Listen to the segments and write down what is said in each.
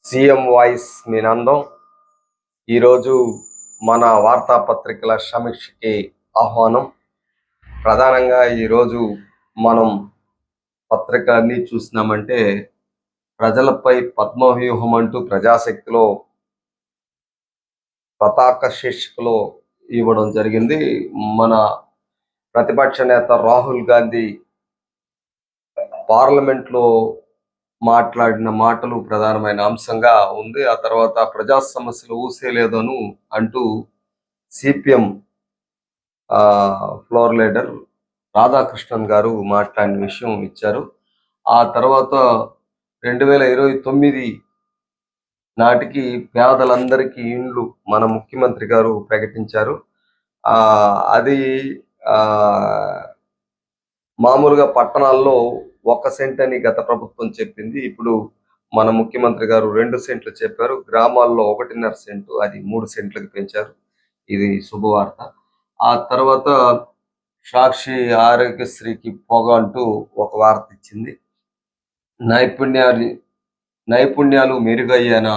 CM voice మీ నందం. ఈరోజు మన వార్తాపత్రికల సమీక్షకి ఆహ్వానం. ప్రధానంగా ఈరోజు మనం పత్రికలన్నీ చూసినామంటే ప్రజలపై పద్మవ్యూహం అంటూ ప్రజాశక్తిలో పతాక శీర్షికలో ఇవ్వడం జరిగింది. మన ప్రతిపక్ష నేత రాహుల్ గాంధీ పార్లమెంట్లో మాట్లాడిన మాటలు ప్రధానమైన అంశంగా ఉంది. ఆ తర్వాత ప్రజా సమస్యలు ఊసేలేదను అంటూ సిపిఎం ఫ్లోర్ లీడర్ రాధాకృష్ణన్ గారు మాట్లాడిన విషయం ఇచ్చారు. ఆ తర్వాత 2029 నాటికి పేదలందరికీ ఇండ్లు మన ముఖ్యమంత్రి గారు ప్రకటించారు. అది మామూలుగా పట్టణాల్లో 1 సెంట్ అని గత ప్రభుత్వం చెప్పింది. ఇప్పుడు మన ముఖ్యమంత్రి గారు 2 సెంట్లు చెప్పారు. గ్రామాల్లో 1.5 సెంటు, అది 3 సెంట్లకు పెంచారు. ఇది శుభవార్త. ఆ తర్వాత సాక్షి ఆరోగ్యశ్రీకి పొగ అంటూ ఒక వార్త ఇచ్చింది. నైపుణ్యాలు మెరుగయ్యాన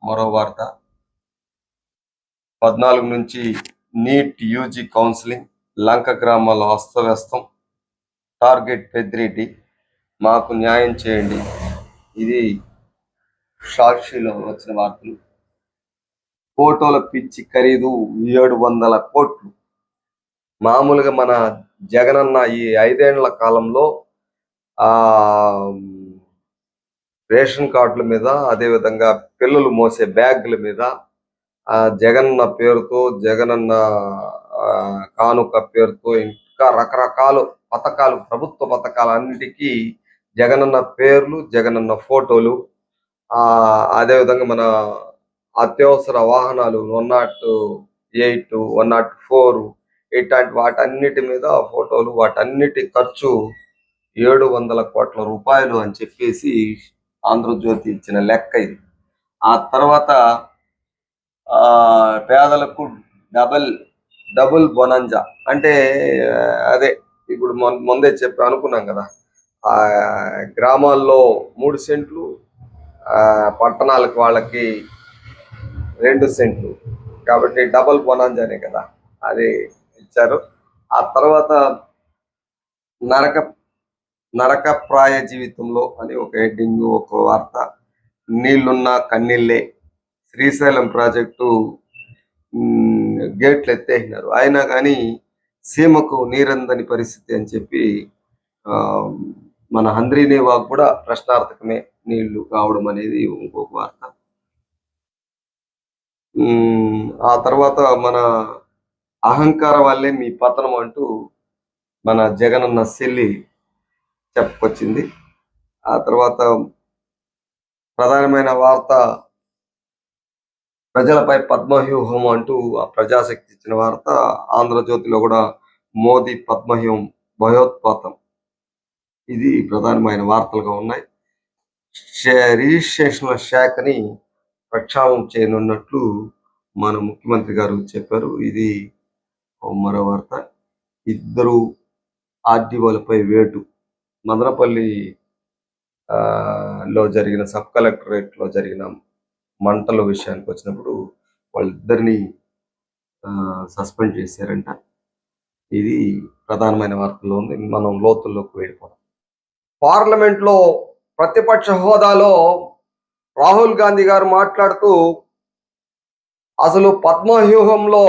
మరో వార్త. 14 నుంచి నీట్ యూజీ కౌన్సిలింగ్, లంక గ్రామాల అస్తవ్యస్తం, టార్గెట్ పెద్దిరెడ్డి, మాకు న్యాయం చేయండి. ఇది సాక్షిలో వచ్చిన వార్తలు. ఫోటోల పిచ్చి ఖరీదు 700 కోట్లు. మామూలుగా మన జగనన్న ఈ 5 ఏళ్ల కాలంలో రేషన్ కార్డుల మీద, అదేవిధంగా పిల్లలు మోసే బ్యాగుల మీద, జగనన్న పేరుతో, జగనన్న కానుక పేరుతో ఇంకా రకరకాల పథకాలు, ప్రభుత్వ పథకాలు అన్నిటికీ జగనన్న పేర్లు, జగనన్న ఫోటోలు, అదేవిధంగా మన అత్యవసర వాహనాలు 108, 104 ఇట్లాంటి వాటన్నిటి మీద ఫోటోలు, వాటన్నిటి ఖర్చు 700 కోట్ల రూపాయలు అని చెప్పేసి ఆంధ్రజ్యోతి ఇచ్చిన లెక్క ఇది. ఆ తర్వాత పేదలకు డబుల్ బొనంజా అంటే అదే ఇప్పుడు ముందే చెప్పి అనుకున్నాం కదా, గ్రామాల్లో 3 సెంట్లు, పట్టణాలకు వాళ్ళకి 2 సెంట్లు, కాబట్టి డబుల్ బొనాంజానే కదా, అది ఇచ్చారు. ఆ తర్వాత నరకప్రాయ జీవితంలో అని ఒక హెడ్డింగ్, ఒక వార్త. నీళ్లున్నా కన్నీళ్ళే, శ్రీశైలం ప్రాజెక్టు గేట్లు ఎత్తేసినారు, అయినా కానీ సీమకు నీరందని పరిస్థితి అని చెప్పి మన హంద్రీనేవాకు కూడా ప్రశ్నార్థకమే నీళ్లు కావడం అనేది ఇంకొక వార్త. ఆ తర్వాత మన అహంకారం వల్లే మీ పతనం అంటూ మన జగనన్న సెల్లి చెప్పుకొచ్చింది. ఆ తర్వాత ప్రధానమైన వార్త ప్రజలపై పద్మవ్యూహం అంటూ ఆ ప్రజాశక్తి ఇచ్చిన వార్త. ఆంధ్రజ్యోతిలో కూడా మోదీ పద్మవ్యూహం భయోత్పాతం, ఇది ప్రధానమైన వార్తలుగా ఉన్నాయి. రిజిస్ట్రేషన్ల శాఖని ప్రక్షాళన చేయనున్నట్లు మన ముఖ్యమంత్రి గారు చెప్పారు. ఇది మరో వార్త. 2 ఆర్డీఓలపై వేటు. మదనపల్లి లో జరిగిన సబ్ కలెక్టరేట్ లో జరిగిన మంటల విషయానికి వచ్చినప్పుడు వాళ్ళిద్దరిని సస్పెండ్ చేశారంట. ఇది ప్రధానమైన వార్తల్లో ఉంది. మనం లోతుల్లోకి వెళ్ళిపోతాం. పార్లమెంట్ లో ప్రతిపక్ష హోదాలో రాహుల్ గాంధీ గారు మాట్లాడుతూ అసలు పద్మవ్యూహంలో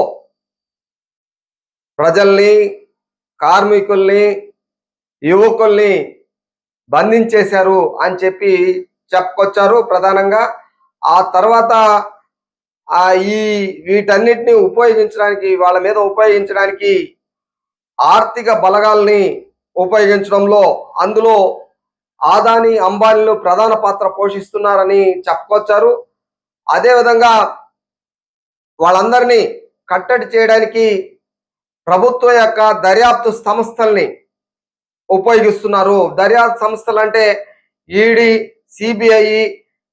ప్రజల్ని, కార్మికుల్ని, యువకుల్ని బంధించేశారు అని చెప్పి చెప్పుకొచ్చారు ప్రధానంగా. ఆ తర్వాత వీటన్నిటిని ఉపయోగించడానికి, వాళ్ళ మీద ఉపయోగించడానికి ఆర్థిక బలగాల్ని ఉపయోగించడంలో, అందులో ఆదాని, అంబానీలు ప్రధాన పాత్ర పోషిస్తున్నారని చెప్పుకొచ్చారు. అదేవిధంగా వాళ్ళందరినీ కట్టడి చేయడానికి ప్రభుత్వ యొక్క దర్యాప్తు సంస్థల్ని ఉపయోగిస్తున్నారు. దర్యాప్తు సంస్థలు అంటే ఈడీ, సిబిఐ,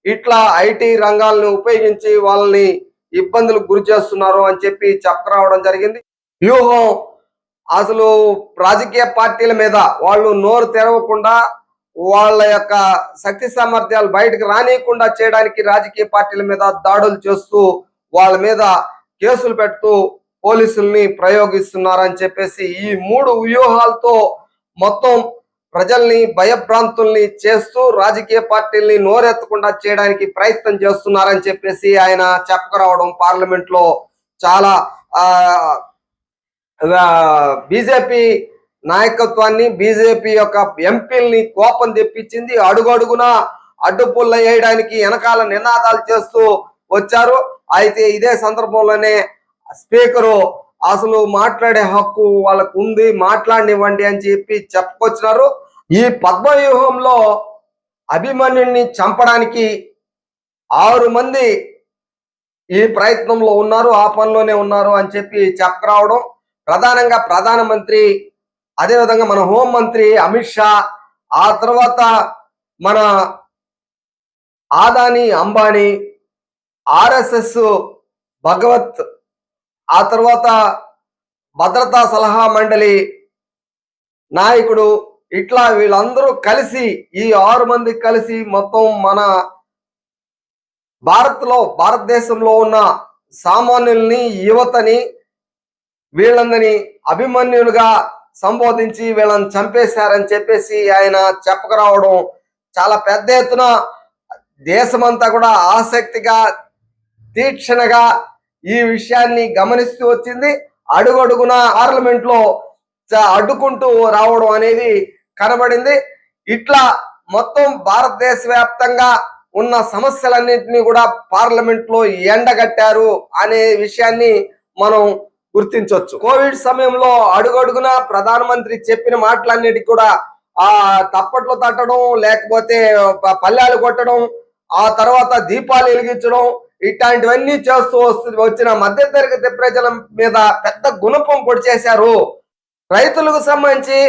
ఇట్లా ఐటీ రంగాలను ఉపయోగించి వాళ్ళని ఇబ్బందులకు గురి చేస్తున్నారు అని చెప్పి చెప్పరావడం జరిగింది. వ్యూహం అసలు రాజకీయ పార్టీల మీద వాళ్ళు నోరు తెరవకుండా వాళ్ళ యొక్క శక్తి సామర్థ్యాలు బయటకు రానియకుండా చేయడానికి రాజకీయ పార్టీల మీద దాడులు చేస్తూ వాళ్ళ మీద కేసులు పెడుతూ పోలీసుల్ని ప్రయోగిస్తున్నారని చెప్పేసి ఈ 3 వ్యూహాలతో మొత్తం ప్రజల్ని భయభ్రాంతుల్ని చేస్తూ రాజకీయ పార్టీల్ని నోరెత్తకుండా చేయడానికి ప్రయత్నం చేస్తున్నారని చెప్పేసి ఆయన చెప్పుకురావడం పార్లమెంట్ లో చాలా బీజేపీ నాయకత్వాన్ని బీజేపీ యొక్క ఎంపీల్ని కోపం తెప్పించింది. అడుగడుగున అడ్డుపుల్ల వేయడానికి వెనకాల నినాదాలు చేస్తూ వచ్చారు. అయితే ఇదే సందర్భంలోనే స్పీకరు అసలు మాట్లాడే హక్కు వాళ్ళకు ఉంది, మాట్లాడనివ్వండి అని చెప్పి చెప్పుకొచ్చినారు. ఈ పద్మవ్యూహంలో అభిమన్యుని చంపడానికి 6 మంది ఈ ప్రయత్నంలో ఉన్నారు, ఆ పనిలోనే ఉన్నారు అని చెప్పి చెప్పుకురావడం. ప్రధానంగా ప్రధానమంత్రి, అదేవిధంగా మన హోంమంత్రి అమిత్ షా, ఆ తర్వాత మన ఆదాని అంబానీ, ఆర్ఎస్ఎస్ భగవత్, ఆ తర్వాత భద్రతా సలహా మండలి నాయకుడు, ఇట్లా వీళ్ళందరూ కలిసి ఈ 6 మంది కలిసి మొత్తం మన భారతదేశంలో ఉన్న సామాన్యుల్ని, యువతని, వీళ్ళందరినీ అభిమన్యులుగా సంబోధించి వీళ్ళని చంపేశారని చెప్పేసి ఆయన చెప్పుకురావడం చాలా పెద్ద ఎత్తున దేశమంతా కూడా ఆసక్తిగా తీక్షణగా ఈ విషయాన్ని గమనిస్తూ వచ్చింది. అడుగడుగున పార్లమెంట్ లో అడ్డుకుంటూ రావడం అనేది కనబడింది. ఇట్లా మొత్తం భారతదేశ వ్యాప్తంగా ఉన్న సమస్యలన్నింటినీ కూడా పార్లమెంట్ లో ఎండగట్టారు అనే విషయాన్ని మనం గుర్తించవచ్చు. కోవిడ్ సమయంలో అడుగడుగున ప్రధానమంత్రి చెప్పిన మాటలన్నిటికీ కూడా తప్పట్లు తట్టడం, లేకపోతే పల్లెలు కొట్టడం, ఆ తర్వాత దీపాలు వెలిగించడం, ఇట్లాంటివన్నీ చేస్తూ వచ్చిన మధ్యతరగతి ప్రజల మీద పెద్ద గుణపం పొడి చేశారు. రైతులకు సంబంధించి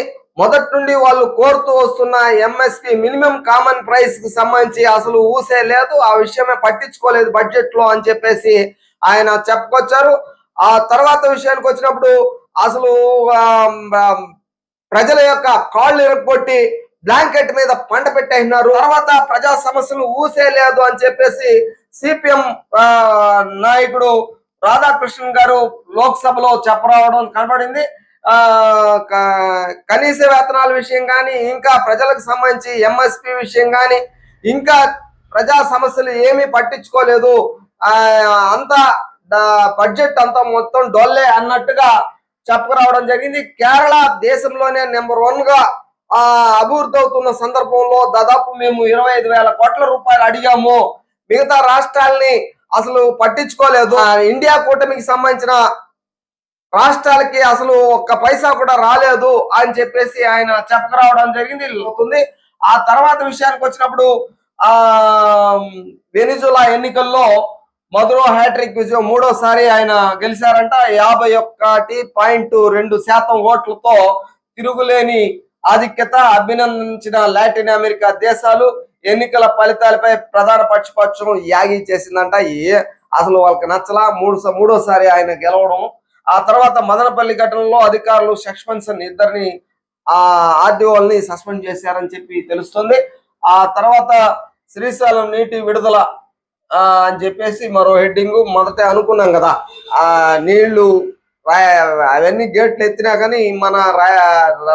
మొదటి నుండి వాళ్ళు కోరుతూ వస్తున్న ఎంఎస్పి మినిమం కామన్ ప్రైస్ కి సంబంధించి అసలు ఊసే లేదు, ఆ విషయమే పట్టించుకోలేదు బడ్జెట్ లో అని చెప్పేసి ఆయన చెప్పుకొచ్చారు. ఆ తర్వాత విషయానికి వచ్చినప్పుడు అసలు ప్రజల యొక్క కాళ్ళు ఇరగొట్టి బ్లాంకెట్ మీద పంట పెట్టేసినారు. తర్వాత ప్రజా సమస్యలు ఊసే లేదు అని చెప్పేసి సిపిఎం నాయకుడు రాధాకృష్ణన్ గారు లోక్సభలో చెప్పరావడం కనబడింది. కనీస వేతనాల విషయం కానీ, ఇంకా ప్రజలకు సంబంధించి ఎంఎస్పి విషయం కానీ, ఇంకా ప్రజా సమస్యలు ఏమీ పట్టించుకోలేదు, అంతా బడ్జెట్ అంతా మొత్తం డొల్లే అన్నట్టుగా చెప్పుకురావడం జరిగింది. కేరళ దేశంలోనే నెంబర్ 1 గా అభివృద్ధి అవుతున్న సందర్భంలో దాదాపు మేము 25,000 కోట్ల రూపాయలు అడిగాము, మిగతా రాష్ట్రాలని అసలు పట్టించుకోలేదు, ఇండియా కూటమికి సంబంధించిన రాష్ట్రాలకి అసలు ఒక్క పైసా కూడా రాలేదు అని చెప్పేసి ఆయన చెప్పుకురావడం జరిగింది. ఆ తర్వాత విషయానికి వచ్చినప్పుడు వెనిజులా ఎన్నికల్లో మధురో హ్యాట్రిక్ విజయం, 3వసారి ఆయన గెలిచారంట. 51.2% ఓట్లతో తిరుగులేని ఆధిక్యత. అభినందించిన లాటిన్ అమెరికా దేశాలు ఎన్నికల ఫలితాలపై ప్రధాన పక్షపక్షం యాగి చేసిందంట. అసలు వాళ్ళకి నచ్చలా, మూడోసారి ఆయన గెలవడం. ఆ తర్వాత మదనపల్లి ఘటనలో అధికారులు సస్పెన్షన్, ఇద్దరిని ఆర్డీఓల్ని సస్పెండ్ చేశారని చెప్పి తెలుస్తుంది. ఆ తర్వాత శ్రీశైలం నీటి విడుదల అని చెప్పేసి మరో హెడ్డింగ్. మొదట అనుకున్నాం కదా, నీళ్లు అవన్నీ గేట్లు ఎత్తినా కానీ మన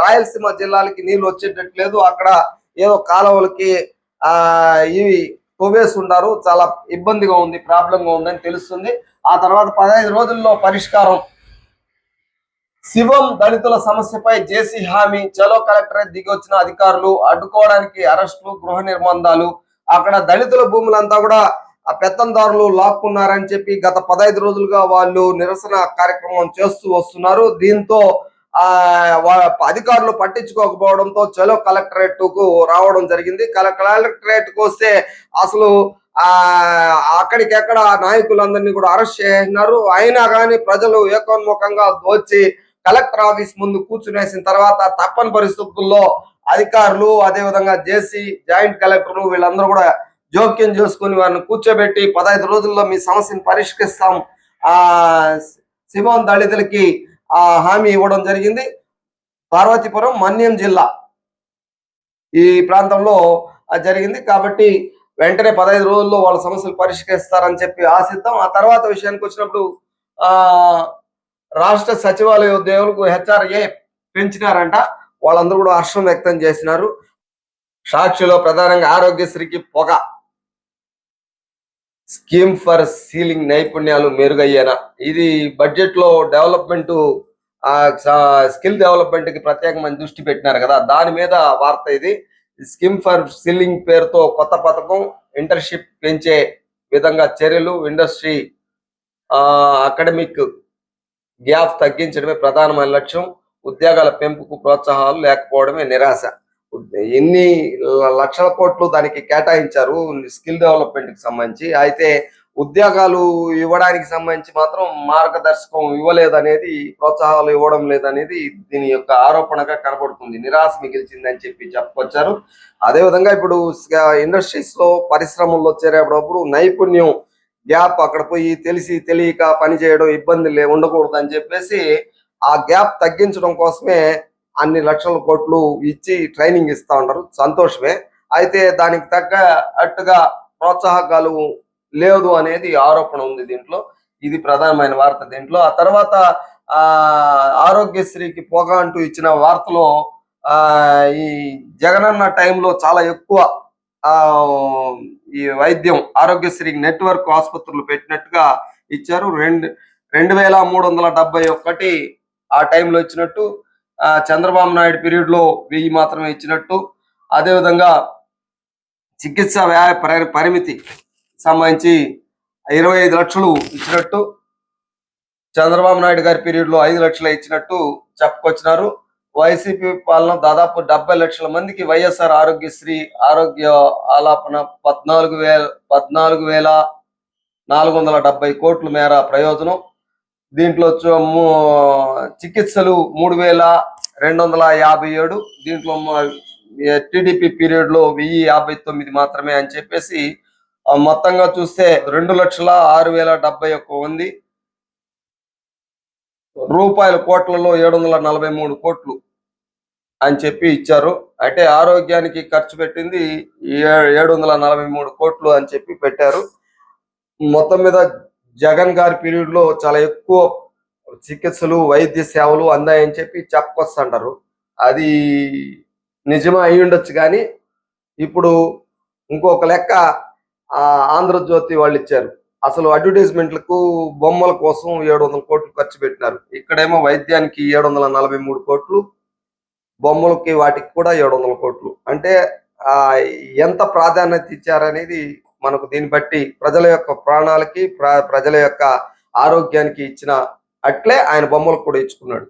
రాయలసీమ జిల్లాలకి నీళ్లు వచ్చేటట్లేదు, అక్కడ ఏదో కాలువలకి ఇవి తవ్వేసి ఉండారు, చాలా ఇబ్బందిగా ఉంది, ప్రాబ్లంగా ఉందని తెలుస్తుంది. ఆ తర్వాత 15 రోజుల్లో పరిష్కారం. శివం దళితుల సమస్యపై జేసీ హామీ. చలో కలెక్టరేట్ దిగొచ్చిన అధికారులు అడ్డుకోవడానికి అరెస్టులు, గృహ నిర్బంధాలు. అక్కడ దళితుల భూములంతా కూడా పెత్తందారులు లాక్కున్నారని చెప్పి గత 15 రోజులుగా వాళ్ళు నిరసన కార్యక్రమం చేస్తూ వస్తున్నారు. దీంతో అధికారులు పట్టించుకోకపోవడంతో చలో కలెక్టరేట్ కు రావడం జరిగింది. కలెక్టరేట్ కు వస్తే అసలు అక్కడికెక్కడ నాయకులందరినీ కూడా అరెస్ట్ చేసినారు. అయినా కానీ ప్రజలు ఏకోన్ముఖంగా వచ్చి కలెక్టర్ ఆఫీస్ ముందు కూర్చునేసిన తర్వాత తప్పని పరిస్థితుల్లో అధికారులు, అదేవిధంగా జేసీ, జాయింట్ కలెక్టర్లు వీళ్ళందరూ కూడా జోక్యం చేసుకుని వారిని కూర్చోబెట్టి 15 రోజుల్లో మీ సమస్యను పరిష్కరిస్తాం శివం దళితులకి హామీ ఇవ్వడం జరిగింది. పార్వతీపురం, మన్యం జిల్లా ఈ ప్రాంతంలో జరిగింది. కాబట్టి వెంటనే 15 రోజుల్లో వాళ్ళ సమస్యలు పరిష్కరిస్తారని చెప్పి ఆశిద్దాం. ఆ తర్వాత విషయానికి వచ్చినప్పుడు ఆ రాష్ట్ర సచివాలయ ఉద్యోగులకు హెచ్ఆర్ఏ పెంచినారంట. వాళ్ళందరూ కూడా హర్షం వ్యక్తం చేసినారు. సాక్షిలో ప్రధానంగా ఆరోగ్యశ్రీకి పొగ, స్కీమ్ ఫర్ సీలింగ్ నైపుణ్యాలు మెరుగయ్యేనా. ఇది బడ్జెట్ లో డెవలప్మెంట్, స్కిల్ డెవలప్మెంట్ కి ప్రత్యేకమైన దృష్టి పెట్టినారు కదా, దాని మీద వార్త ఇది. స్కీమ్ ఫర్ సీలింగ్ పేరుతో కొత్త పథకం, ఇంటర్న్షిప్ పెంచే విధంగా చర్యలు, ఇండస్ట్రీ అకాడమిక్ గ్యాప్ తగ్గించడమే ప్రధానమైన లక్ష్యం, ఉద్యోగాల పెంపుకు ప్రోత్సాహాలు లేకపోవడమే నిరాశ. ఎన్ని లక్షల కోట్లు దానికి కేటాయించారు స్కిల్ డెవలప్మెంట్ కి సంబంధించి, అయితే ఉద్యోగాలు ఇవ్వడానికి సంబంధించి మాత్రం మార్గదర్శకం ఇవ్వలేదనేది, ప్రోత్సాహాలు ఇవ్వడం లేదనేది దీని యొక్క ఆరోపణగా కనబడుతుంది. నిరాశ మిగిల్చిందని చెప్పి చెప్పుకొచ్చారు. అదేవిధంగా ఇప్పుడు ఇండస్ట్రీస్ లో, పరిశ్రమల్లో చేరేటప్పుడు నైపుణ్యం గ్యాప్, అక్కడ పోయి తెలిసి తెలియక పని చేయడం ఇబ్బంది ఉండకూడదు అని చెప్పేసి ఆ గ్యాప్ తగ్గించడం కోసమే అన్ని లక్షల కోట్లు ఇచ్చి ట్రైనింగ్ ఇస్తా ఉంటారు. సంతోషమే. అయితే దానికి తగ్గట్టుగా ప్రోత్సాహకాలు లేదు అనేది ఆరోపణ ఉంది దీంట్లో. ఇది ప్రధానమైన వార్త దీంట్లో. ఆ తర్వాత ఆరోగ్యశ్రీకి పొగ అంటూ ఇచ్చిన వార్తలో ఈ జగనన్న టైంలో చాలా ఎక్కువ ఈ వైద్యం ఆరోగ్యశ్రీకి నెట్వర్క్ ఆసుపత్రులు పెట్టినట్టుగా ఇచ్చారు. 2371 ఆ టైంలో ఇచ్చినట్టు, చంద్రబాబు నాయుడు పీరియడ్ లో 1000 మాత్రమే ఇచ్చినట్టు, అదేవిధంగా చికిత్స వ్యయ పరిమితి సంబంధించి 25 లక్షలు ఇచ్చినట్టు, చంద్రబాబు నాయుడు గారి పీరియడ్ లో 5 లక్షలు ఇచ్చినట్టు చెప్పుకొచ్చినారు. వైసీపీ పాలన దాదాపు 70 లక్షల మందికి వైఎస్ఆర్ ఆరోగ్యశ్రీ ఆరోగ్య ఆలాపన 14,470 కోట్ల మేర ప్రయోజనం. దీంట్లో చికిత్సలు 3,257, దీంట్లో టీడీపీ పీరియడ్ లో 1059 మాత్రమే అని చెప్పేసి, మొత్తంగా చూస్తే 2,06,071 మంది రూపాయల కోట్లలో 743 కోట్లు అని చెప్పి ఇచ్చారు. అంటే ఆరోగ్యానికి ఖర్చు పెట్టింది 743 కోట్లు అని చెప్పి పెట్టారు. మొత్తం మీద జగన్ గారి పీరియడ్ లో చాలా ఎక్కువ చికిత్సలు, వైద్య సేవలు అందాయని చెప్పి చెప్పుకొస్తుంటారు. అది నిజమే అయి ఉండొచ్చు. కానీ ఇప్పుడు ఇంకొక లెక్క ఆంధ్రజ్యోతి వాళ్ళు ఇచ్చారు. అసలు అడ్వర్టైజ్మెంట్లకు, బొమ్మల కోసం 700 కోట్లు ఖర్చు పెట్టినారు. ఇక్కడేమో వైద్యానికి 743 కోట్లు, బొమ్మలకి వాటికి కూడా 700 కోట్లు. అంటే ఎంత ప్రాధాన్యత ఇచ్చారనేది మనకు దీన్ని బట్టి ప్రజల యొక్క ప్రాణాలకి, ప్రజల యొక్క ఆరోగ్యానికి ఇచ్చిన అట్లే ఆయన బొమ్మలకు కూడా ఇచ్చుకున్నాడు.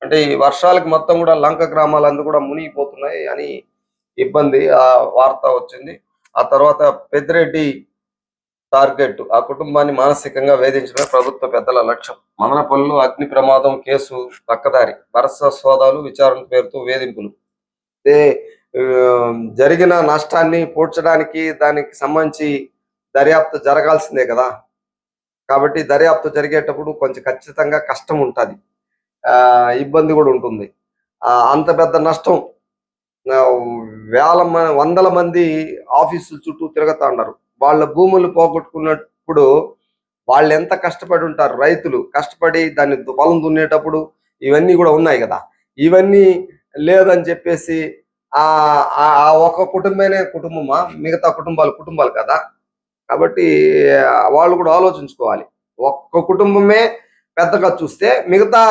అంటే ఈ వర్షాలకి మొత్తం కూడా లంక గ్రామాలందరూ కూడా మునిగిపోతున్నాయి అని ఇబ్బంది వార్త వచ్చింది. ఆ తర్వాత పెద్దిరెడ్డి టార్గెట్, ఆ కుటుంబాన్ని మానసికంగా వేధించడమే ప్రభుత్వ పెద్దల లక్ష్యం. మదనపల్లిలో అగ్ని ప్రమాదం కేసు పక్కదారి, వరుస సోదాలు, విచారణ పేరుతో వేధింపులు. జరిగిన నష్టాన్ని పూడ్చడానికి దానికి సంబంధించి దర్యాప్తు జరగాల్సిందే కదా. కాబట్టి దర్యాప్తు జరిగేటప్పుడు కొంచెం ఖచ్చితంగా కష్టం ఉంటుంది, ఇబ్బంది కూడా ఉంటుంది. అంత పెద్ద నష్టం, వందల మంది ఆఫీసుల చుట్టూ తిరుగుతా ఉన్నారు. వాళ్ళ భూములు పోగొట్టుకున్నప్పుడు వాళ్ళు ఎంత కష్టపడి ఉంటారు. రైతులు కష్టపడి దాన్ని పొలం దున్నేటప్పుడు ఇవన్నీ కూడా ఉన్నాయి కదా. ఇవన్నీ లేదని చెప్పేసి ఆ ఒక్క కుటుంబమా, మిగతా కుటుంబాలు కదా. కాబట్టి వాళ్ళు కూడా ఆలోచించుకోవాలి. ఒక్క కుటుంబమే పెద్దగా చూస్తే మిగతా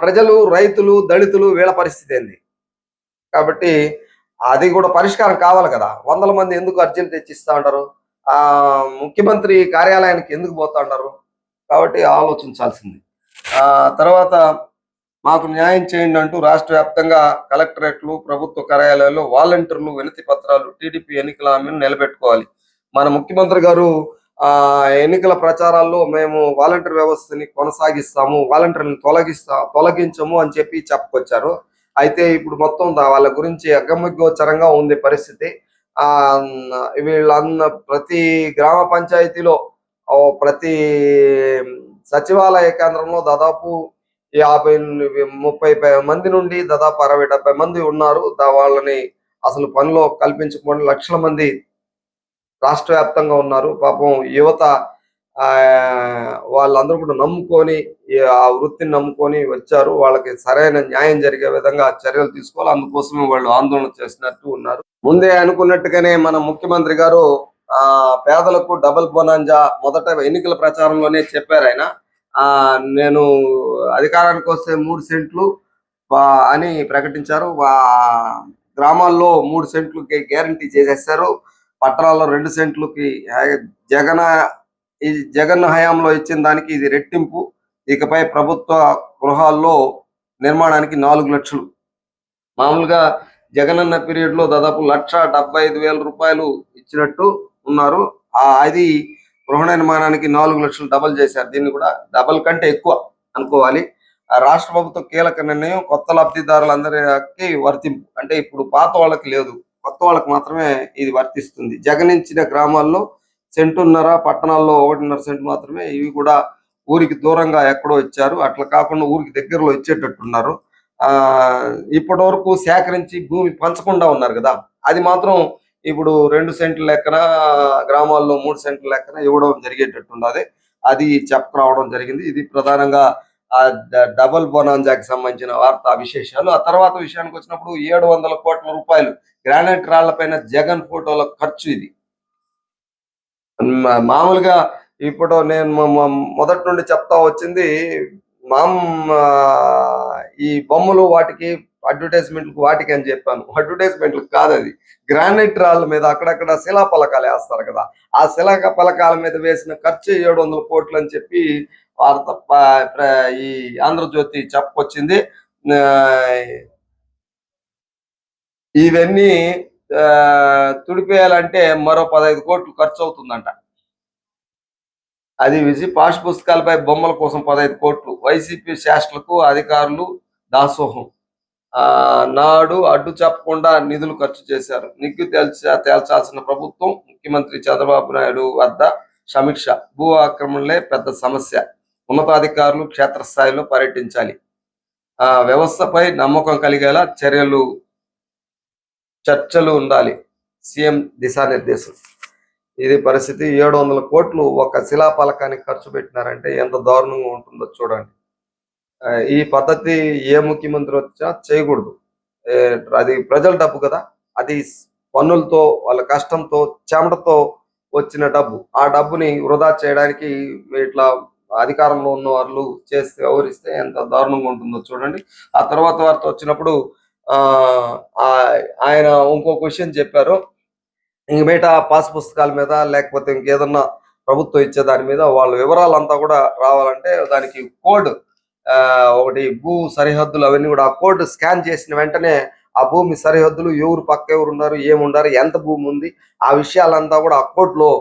ప్రజలు, రైతులు, దళితులు, వీళ్ళ పరిస్థితి ఏంది? కాబట్టి అది కూడా పరిష్కారం కావాలి కదా. వందల మంది ఎందుకు అర్జీలు తెచ్చిస్తా ఉంటారు? ముఖ్యమంత్రి కార్యాలయానికి ఎందుకు పోతా ఉంటారు? కాబట్టి ఆలోచించాల్సింది. తర్వాత మాకు న్యాయం చేయండి అంటూ రాష్ట్ర వ్యాప్తంగా కలెక్టరేట్లు, ప్రభుత్వ కార్యాలయాల్లో వాలంటీర్లు వినతి పత్రాలు. టీడీపీ ఎన్నికల హామీని నిలబెట్టుకోవాలి. మన ముఖ్యమంత్రి గారు ఎన్నికల ప్రచారాల్లో మేము వాలంటీర్ వ్యవస్థని కొనసాగిస్తాము, వాలంటీర్లను తొలగించము అని చెప్పి చెప్పుకొచ్చారు. అయితే ఇప్పుడు మొత్తం వాళ్ళ గురించి అగమ్యగోచరంగా ఉంది పరిస్థితి. వీళ్ళన్న ప్రతి గ్రామ పంచాయతీలో, ప్రతి సచివాలయ కేంద్రంలో దాదాపు 30 మంది నుండి దాదాపు 60-70 మంది ఉన్నారు. వాళ్ళని అసలు పనిలో కల్పించకుండా లక్షల మంది రాష్ట్ర వ్యాప్తంగా ఉన్నారు. పాపం యువత వాళ్ళందరూ కూడా నమ్ముకొని ఆ వృత్తిని నమ్ముకొని వచ్చారు. వాళ్ళకి సరైన న్యాయం జరిగే విధంగా చర్యలు తీసుకోవాలి. అందుకోసమే వాళ్ళు ఆందోళన చేసినట్టు ఉన్నారు. ముందే అనుకున్నట్టుగానే మన ముఖ్యమంత్రి గారు పేదలకు డబుల్ బొనాంజా మొదట ఎన్నికల ప్రచారంలోనే చెప్పారు ఆయన. నేను అధికారానికి వస్తే 3 సెంట్లు అని ప్రకటించారు. గ్రామాల్లో 3 సెంట్లకి గ్యారంటీ చేసేస్తారు. పట్టణాల్లో 2 సెంట్లకి ఈ జగన్ హయాంలో ఇచ్చిన దానికి ఇది రెట్టింపు. ఇకపై ప్రభుత్వ గృహాల్లో నిర్మాణానికి 4 లక్షలు. మామూలుగా జగనన్న పీరియడ్ లో దాదాపు 1,75,000 రూపాయలు ఇచ్చినట్టు ఉన్నారు. అది గృహ నిర్మాణానికి 4 లక్షలు డబల్ చేశారు. దీన్ని కూడా డబల్ కంటే ఎక్కువ అనుకోవాలి. రాష్ట్ర ప్రభుత్వం కీలక నిర్ణయం. కొత్త లబ్ధిదారులందరికీ వర్తింపు. అంటే ఇప్పుడు పాత వాళ్ళకి లేదు, కొత్త వాళ్ళకి మాత్రమే ఇది వర్తిస్తుంది. జగన్ ఇచ్చిన గ్రామాల్లో 1.5 సెంటు, పట్టణాల్లో 1.5 సెంటు మాత్రమే. ఇవి కూడా ఊరికి దూరంగా ఎక్కడో ఇచ్చారు. అట్లా కాకుండా ఊరికి దగ్గరలో ఇచ్చేటట్టున్నారు. ఇప్పటి వరకు సేకరించి భూమి పంచకుండా ఉన్నారు కదా, అది మాత్రం ఇప్పుడు 2 సెంట్ల లెక్కన, గ్రామాల్లో 3 సెంట్ల లెక్కన ఇవ్వడం జరిగేటట్టున్నది. అది చెప్పరావడం జరిగింది. ఇది ప్రధానంగా డబుల్ బొనాంజాకి సంబంధించిన వార్తా విశేషాలు. ఆ తర్వాత విషయానికి వచ్చినప్పుడు 700 కోట్ల రూపాయలు గ్రానైట్ రాళ్లపైన జగన్ ఫోటోల ఖర్చు. ఇది మామూలుగా ఇప్పుడు నేను మొదటి నుండి చెప్తా వచ్చింది, ఈ బొమ్మలు వాటికి అడ్వర్టైజ్మెంట్లకు వాటికి అని చెప్పాను. అడ్వర్టైజ్మెంట్లకు కాదు, అది గ్రానైట్ రాళ్ళ మీద అక్కడక్కడ శిలా పలకాలు వేస్తారు కదా, ఆ శిలా పలకాల మీద వేసిన ఖర్చు 700 కోట్లు అని చెప్పి వార్త ఈ ఆంధ్రజ్యోతి చెప్పుకొచ్చింది. ఇవన్నీ తుడిపేయాలంటే మరో 15 కోట్లు ఖర్చు అవుతుందంట. అది పాఠ్య పుస్తకాలపై బొమ్మల కోసం 15 కోట్లు. వైసీపీ శాస్త్రులకు అధికారులు దాసోహం. నాడు అడ్డు చెప్పకుండా నిధులు ఖర్చు చేశారు. నిగ్గు తేల్చాల్సిన ప్రభుత్వం. ముఖ్యమంత్రి చంద్రబాబు నాయుడు వద్ద సమీక్ష. భూ ఆక్రమణలే పెద్ద సమస్య. ఉన్నతాధికారులు క్షేత్రస్థాయిలో పర్యటించాలి. వ్యవస్థపై నమ్మకం కలిగేలా చర్చలు ఉండాలి. సీఎం దిశానిర్దేశం. ఇది పరిస్థితి. 700 కోట్లు ఒక శిలాపలకానికి ఖర్చు పెట్టినారంటే ఎంత దారుణంగా ఉంటుందో చూడండి. ఈ పద్ధతి ఏ ముఖ్యమంత్రి వచ్చినా చేయకూడదు. అది ప్రజల డబ్బు కదా, అది పన్నులతో, వాళ్ళ కష్టంతో, చెమటతో వచ్చిన డబ్బు. ఆ డబ్బుని వృధా చేయడానికి ఇట్లా అధికారంలో ఉన్న వాళ్ళు చేసి వ్యవహరిస్తే ఎంత దారుణంగా ఉంటుందో చూడండి. ఆ తర్వాత వార్త వచ్చినప్పుడు ఆయన ఇంకో క్వశ్చన్ చెప్పారు. ఇంక బయట పాస్ పుస్తకాల మీద లేకపోతే ఇంకేదన్నా ప్రభుత్వం ఇచ్చే దాని మీద వాళ్ళ వివరాలంతా కూడా రావాలంటే దానికి కోడ్ ఒకటి, భూ సరిహద్దులు అవన్నీ కూడా ఆ కోడ్ స్కాన్ చేసిన వెంటనే ఆ భూమి సరిహద్దులు, ఎవరు పక్క ఎవరు ఉన్నారు, ఏముండారు, ఎంత భూమి ఉంది, ఆ విషయాలంతా కూడా ఆ కోడ్లో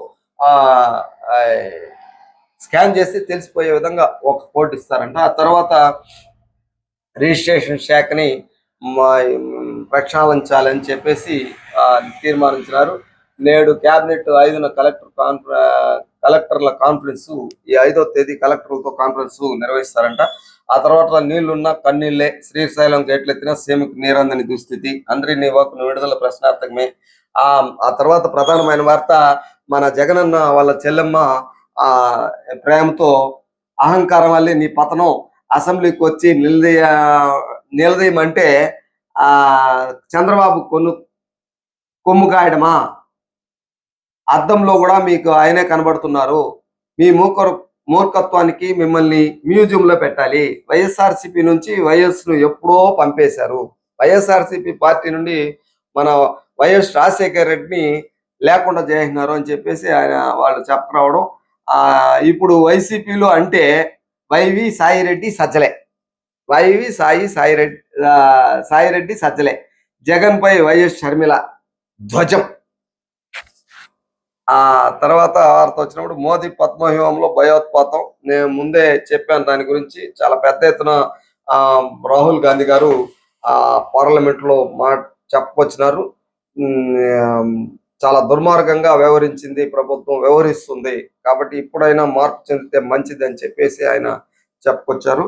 స్కాన్ చేసి తెలిసిపోయే విధంగా ఒక కోడ్ ఇస్తారంట. ఆ తర్వాత రిజిస్ట్రేషన్ శాఖని ప్రక్షాళించాలని చెప్పేసి తీర్మానించినారు. నేడు కేబినెట్ 5న కలెక్టర్ల కాన్ఫరెన్స్. ఈ 5వ తేదీ కలెక్టర్లతో కాన్ఫరెన్స్ నిర్వహిస్తారంట. ఆ తర్వాత నీళ్లున్నా కన్నీళ్లే, శ్రీశైలం గేట్లెత్తిన సీమకు నీరందని దుస్థితి, అందరి నివాకును విడుదల ప్రశ్నార్థకమే. ఆ తర్వాత ప్రధానమైన వార్త, మన జగనన్న వాళ్ళ చెల్లెమ్మ ప్రేమతో అహంకారం వల్లే నీ పతనం, అసెంబ్లీకి వచ్చి నిలదీయమంటే చంద్రబాబు కొమ్ము కాయడమా, అద్దంలో కూడా మీకు ఆయనే కనబడుతున్నారు, మీ మూర్ఖత్వానికి మిమ్మల్ని మ్యూజియంలో పెట్టాలి. వైఎస్ఆర్సీపీ నుంచి వైఎస్ను ఎప్పుడో పంపేశారు. వైఎస్ఆర్సీపీ పార్టీ నుండి మన వైఎస్ రాజశేఖర్ రెడ్డిని లేకుండా చేసినారు అని చెప్పేసి వాళ్ళు చెప్పరావడం. ఇప్పుడు వైసీపీలో అంటే వైవి సాయిరెడ్డి సజ్జలే, సాయిరెడ్డి సజ్జలే, జగన్ పై వైఎస్ షర్మిల ధ్వజం. ఆ తర్వాత వార్త వచ్చినప్పుడు మోదీ పద్మవ్యూహంలో భయోత్పాతం. నేను ముందే చెప్పాను దాని గురించి. చాలా పెద్ద ఎత్తున రాహుల్ గాంధీ గారు పార్లమెంట్ లో చెప్పొచ్చినారు. చాలా దుర్మార్గంగా వ్యవహరించింది ప్రభుత్వం, వ్యవహరిస్తుంది, కాబట్టి ఇప్పుడైనా మార్పు చెందితే మంచిది అని చెప్పేసి ఆయన చెప్పుకొచ్చారు.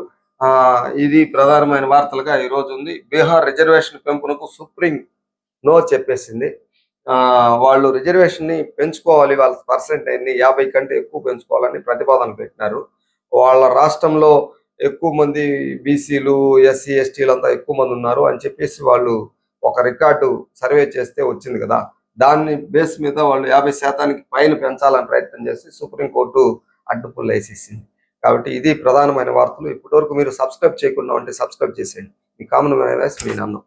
ఇది ప్రధానమైన వార్తలుగా ఈ రోజు ఉంది. బీహార్ రిజర్వేషన్ పెంపునకు సుప్రీం నో చెప్పేసింది. వాళ్ళు రిజర్వేషన్ ని పెంచుకోవాలి, వాళ్ళ పర్సెంటేజ్ ని 50 కంటే ఎక్కువ పెంచుకోవాలని ప్రతిపాదన పెట్టినారు. వాళ్ళ రాష్ట్రంలో ఎక్కువ మంది బీసీలు, ఎస్సీ, ఎస్టీలంతా ఎక్కువ మంది ఉన్నారు అని చెప్పేసి వాళ్ళు ఒక రికార్డు సర్వే చేస్తే వచ్చింది కదా. దాన్ని బేస్ మీద వాళ్ళు 50% పైన పెంచాలని ప్రయత్నం చేసి సుప్రీంకోర్టు అడ్డుపుల్ల వేసేసింది. కాబట్టి ఇది ప్రధానమైన వార్తలు. ఇప్పటివరకు మీరు సబ్స్క్రైబ్ చేయకుండా ఉంటే సబ్స్క్రైబ్ చేసేయండి. మీ కామన్ వాయిస్ మీ నందం.